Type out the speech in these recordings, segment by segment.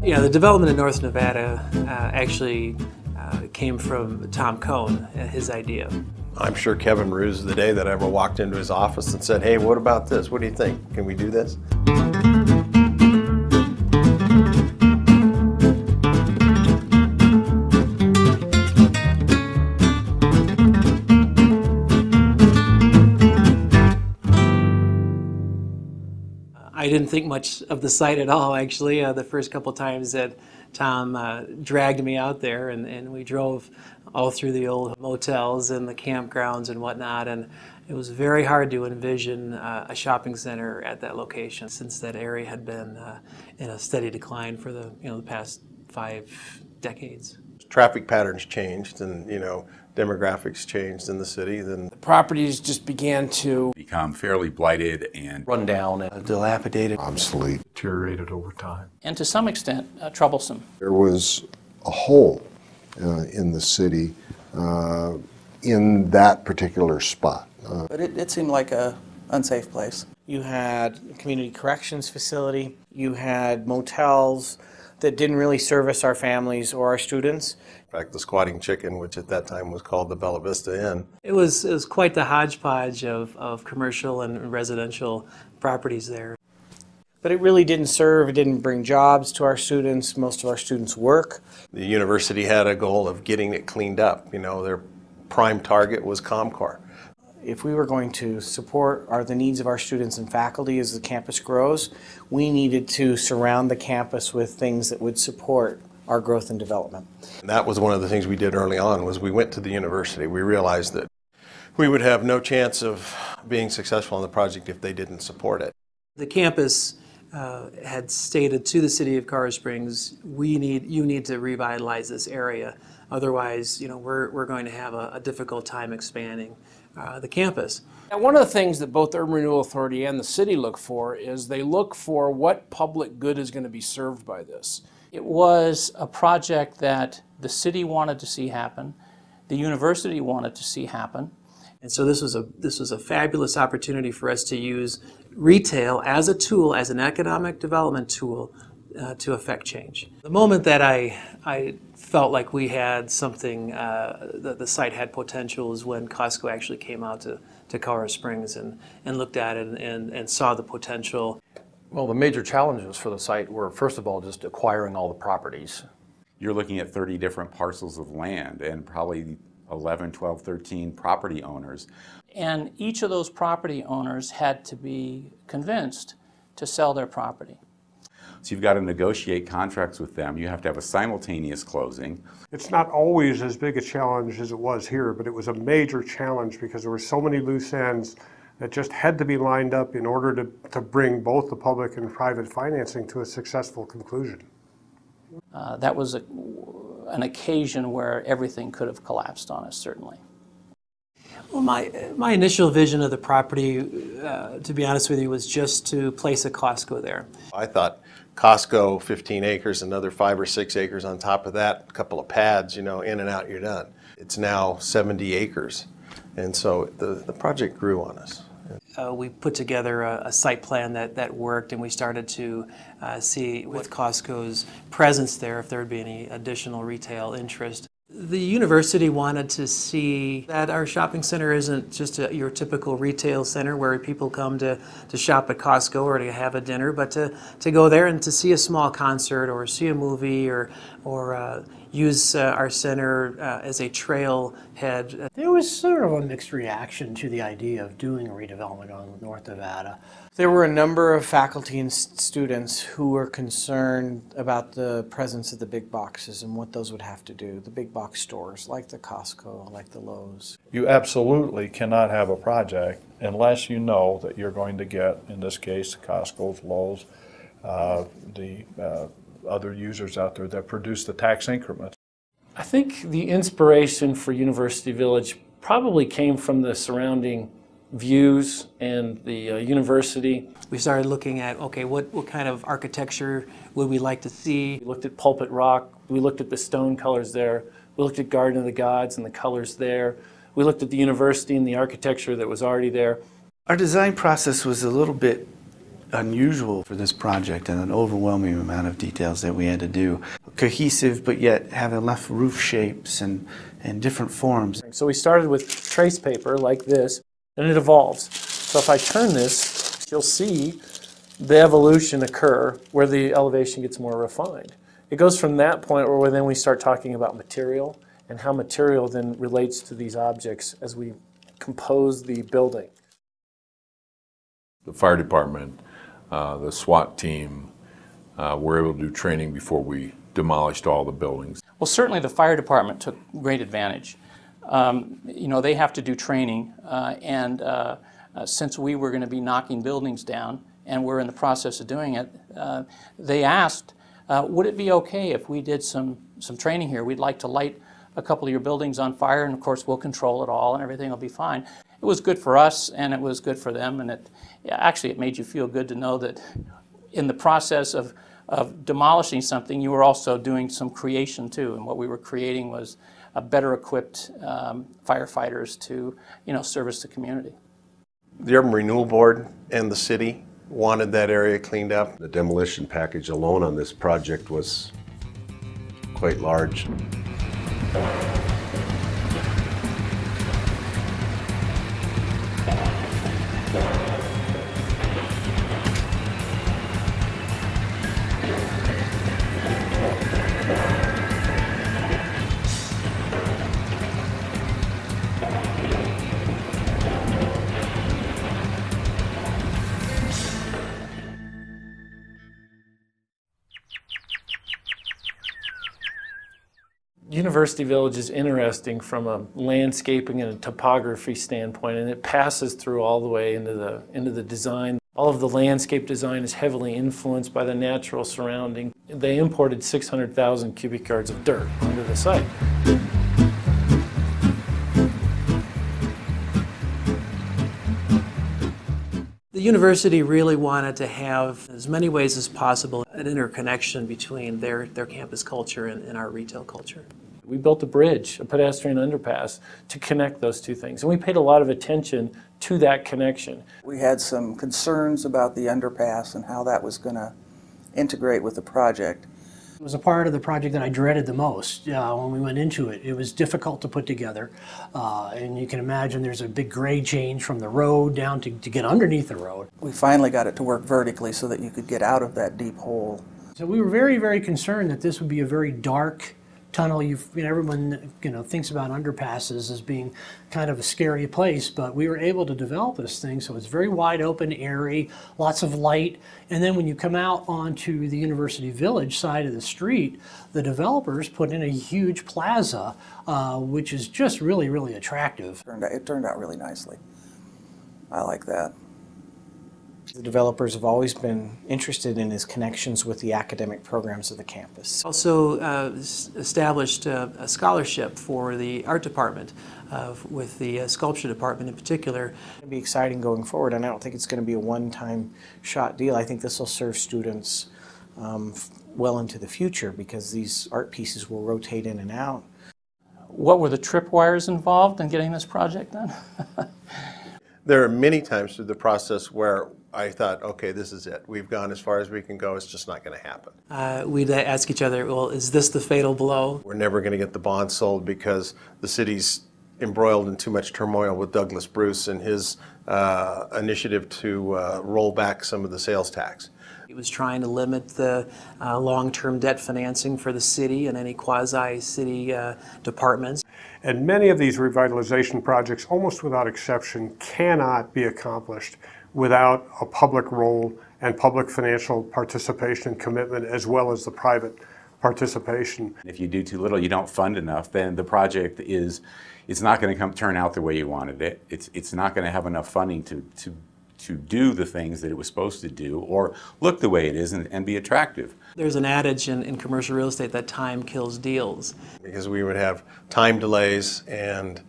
You know, the development in North Nevada actually came from Tom Cohn, his idea. I'm sure Kevin Roos, the day that I ever walked into his office and said, "Hey, what about this? What do you think? Can we do this?" I didn't think much of the site at all, actually. The first couple times that Tom dragged me out there, and we drove all through the old motels and the campgrounds and whatnot, and it was very hard to envision a shopping center at that location, since that area had been in a steady decline for the past 5 decades. Traffic patterns changed, and demographics changed in the city. Then the properties just began to become fairly blighted and run down and dilapidated, obsolete, deteriorated over time, and to some extent troublesome. There was a hole in the city in that particular spot. But it seemed like an unsafe place. You had a community corrections facility, you had motels that didn't really service our families or our students. In fact, the Squatting Chicken, which at that time was called the Bella Vista Inn. It was quite the hodgepodge of commercial and residential properties there. But it really didn't serve, it didn't bring jobs to our students, most of our students work. The university had a goal of getting it cleaned up. Their prime target was ComCar. If we were going to support the needs of our students and faculty as the campus grows, we needed to surround the campus with things that would support our growth and development. And that was one of the things we did early on, was we went to the university. We realized that we would have no chance of being successful in the project if they didn't support it. The campus had stated to the city of Colorado Springs, you need to revitalize this area. Otherwise, we're going to have a difficult time expanding the campus. Now, one of the things that both the Urban Renewal Authority and the city look for is they look for what public good is going to be served by this. It was a project that the city wanted to see happen, the university wanted to see happen. And so this was a fabulous opportunity for us to use retail as a tool, as an economic development tool, to affect change. The moment that I felt like we had something, the site had potential, is when Costco actually came out to Colorado Springs and looked at it and saw the potential. Well, the major challenges for the site were, first of all, just acquiring all the properties. You're looking at 30 different parcels of land and probably 11, 12, 13 property owners. And each of those property owners had to be convinced to sell their property. So you've got to negotiate contracts with them. You have to have a simultaneous closing. It's not always as big a challenge as it was here, but it was a major challenge because there were so many loose ends that just had to be lined up in order to bring both the public and private financing to a successful conclusion. That was an occasion where everything could have collapsed on us, certainly. Well, my initial vision of the property, to be honest with you, was just to place a Costco there. I thought Costco, 15 acres, another 5 or 6 acres on top of that, a couple of pads, in and out, you're done. It's now 70 acres, and so the project grew on us. We put together a site plan that worked, and we started to see with Costco's presence there if there would be any additional retail interest. The university wanted to see that our shopping center isn't just your typical retail center where people come to shop at Costco or to have a dinner, but to go there and to see a small concert or see a movie or use our center as a trailhead. There was sort of a mixed reaction to the idea of doing a redevelopment on North Nevada. There were a number of faculty and students who were concerned about the presence of the big boxes and what those would have to do, the big box stores like the Costco, like the Lowe's. You absolutely cannot have a project unless you know that you're going to get, in this case, Costco's, Lowe's, the other users out there that produce the tax increments. I think the inspiration for University Village probably came from the surrounding views and the university. We started looking at, okay, what kind of architecture would we like to see? We looked at Pulpit Rock, we looked at the stone colors there, we looked at Garden of the Gods and the colors there, we looked at the university and the architecture that was already there. Our design process was a little bit unusual for this project and an overwhelming amount of details that we had to do. Cohesive, but yet have enough roof shapes and different forms. So we started with trace paper like this, and it evolves. So if I turn this, you'll see the evolution occur where the elevation gets more refined. It goes from that point where then we start talking about material and how material then relates to these objects as we compose the building. The fire department, the SWAT team, were able to do training before we demolished all the buildings. Well, certainly the fire department took great advantage. You know, they have to do training, and since we were going to be knocking buildings down, and we're in the process of doing it, they asked, would it be okay if we did some training here? We'd like to light a couple of your buildings on fire, and of course we'll control it all and everything will be fine. It was good for us and it was good for them, and actually it made you feel good to know that in the process of demolishing something, you were also doing some creation too, and what we were creating was a better equipped firefighters to, you know, service the community. The Urban Renewal Board and the city wanted that area cleaned up. The demolition package alone on this project was quite large. University Village is interesting from a landscaping and a topography standpoint, and it passes through all the way into the design. All of the landscape design is heavily influenced by the natural surrounding. They imported 600,000 cubic yards of dirt onto the site. The university really wanted to have, as many ways as possible, an interconnection between their campus culture and our retail culture. We built a bridge, a pedestrian underpass, to connect those two things, and we paid a lot of attention to that connection. We had some concerns about the underpass and how that was going to integrate with the project. It was a part of the project that I dreaded the most when we went into it. It was difficult to put together, and you can imagine there's a big grade change from the road down to get underneath the road. We finally got it to work vertically so that you could get out of that deep hole. So we were very, very concerned that this would be a very dark tunnel. Everyone thinks about underpasses as being kind of a scary place, but we were able to develop this thing so it's very wide open, airy, lots of light, and then when you come out onto the University Village side of the street, the developers put in a huge plaza, which is just really, really attractive. It turned out really nicely. I like that. The developers have always been interested in his connections with the academic programs of the campus. Also established a scholarship for the art department with the sculpture department in particular. It'll be exciting going forward, and I don't think it's going to be a one-time shot deal. I think this will serve students well into the future because these art pieces will rotate in and out. What were the tripwires involved in getting this project done? There are many times through the process where I thought, okay, this is it. We've gone as far as we can go. It's just not going to happen. We'd ask each other, well, is this the fatal blow? We're never going to get the bond sold because the city's embroiled in too much turmoil with Douglas Bruce and his initiative to roll back some of the sales tax. He was trying to limit the long-term debt financing for the city and any quasi-city departments. And many of these revitalization projects, almost without exception, cannot be accomplished without a public role and public financial participation and commitment, as well as the private participation. If you do too little, you don't fund enough, then the project it's not going to turn out the way you wanted it. It's not going to have enough funding to do the things that it was supposed to do or look the way it is and be attractive. There's an adage in commercial real estate that time kills deals. Because we would have time delays and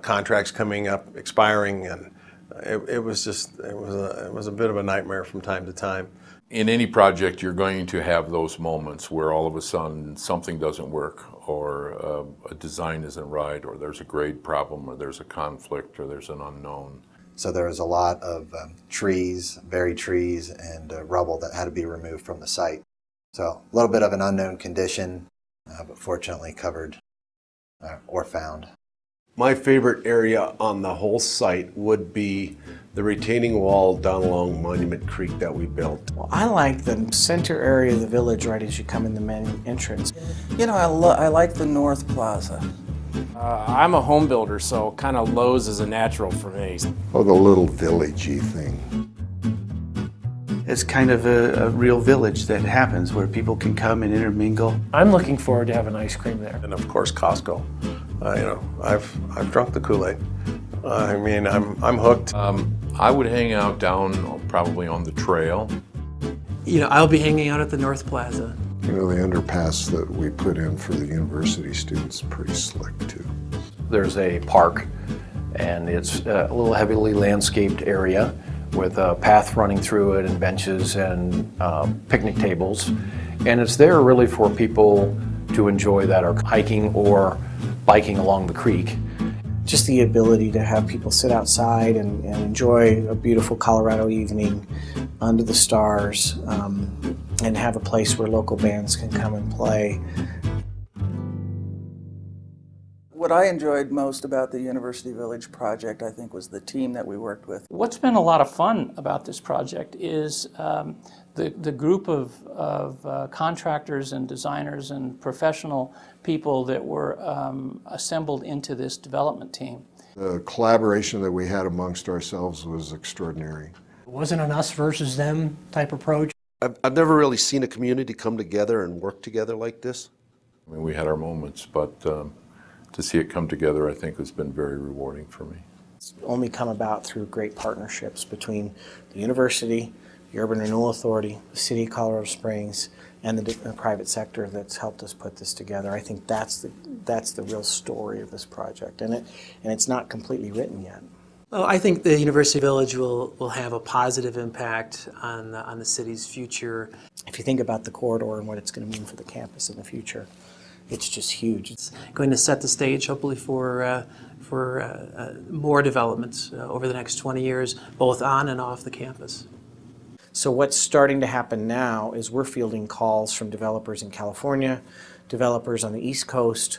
contracts coming up, expiring, and it was a bit of a nightmare from time to time. In any project, you're going to have those moments where all of a sudden something doesn't work, or a design isn't right, or there's a grade problem, or there's a conflict, or there's an unknown. So there was a lot of trees, buried trees, and rubble that had to be removed from the site. So a little bit of an unknown condition, but fortunately covered or found. My favorite area on the whole site would be the retaining wall down along Monument Creek that we built. Well, I like the center area of the village right as you come in the main entrance. You know, I like the North Plaza. I'm a home builder, so kind of Lowe's is a natural for me. Oh, the little villagey thing. It's kind of a real village that happens where people can come and intermingle. I'm looking forward to having ice cream there. And of course, Costco. You know, I've drunk the Kool-Aid. I mean, I'm hooked. I would hang out down probably on the trail. You know, I'll be hanging out at the North Plaza. You know, the underpass that we put in for the university students is pretty slick too. There's a park, and it's a little heavily landscaped area with a path running through it and benches and picnic tables. And it's there really for people to enjoy that are hiking or biking along the creek. Just the ability to have people sit outside and enjoy a beautiful Colorado evening under the stars, and have a place where local bands can come and play. What I enjoyed most about the University Village project, I think, was the team that we worked with. What's been a lot of fun about this project is the group of contractors and designers and professional people that were assembled into this development team. The collaboration that we had amongst ourselves was extraordinary. It wasn't an us versus them type approach. I've never really seen a community come together and work together like this. I mean, we had our moments, but to see it come together, I think, has been very rewarding for me. It's only come about through great partnerships between the university, the Urban Renewal Authority, the City of Colorado Springs, and the private sector that's helped us put this together. I think that's the real story of this project, and it's not completely written yet. Well, I think the University Village will have a positive impact on the city's future. If you think about the corridor and what it's going to mean for the campus in the future, it's just huge. It's going to set the stage, hopefully, for more developments over the next 20 years, both on and off the campus. So what's starting to happen now is we're fielding calls from developers in California, developers on the East Coast,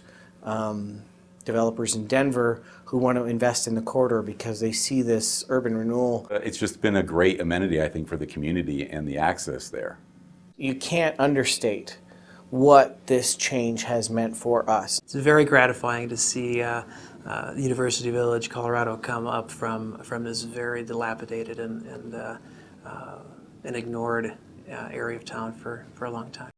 developers in Denver who want to invest in the corridor because they see this urban renewal. It's just been a great amenity, I think, for the community and the access there. You can't understate what this change has meant for us. It's very gratifying to see University Village, Colorado, come up from this very dilapidated and ignored area of town for a long time.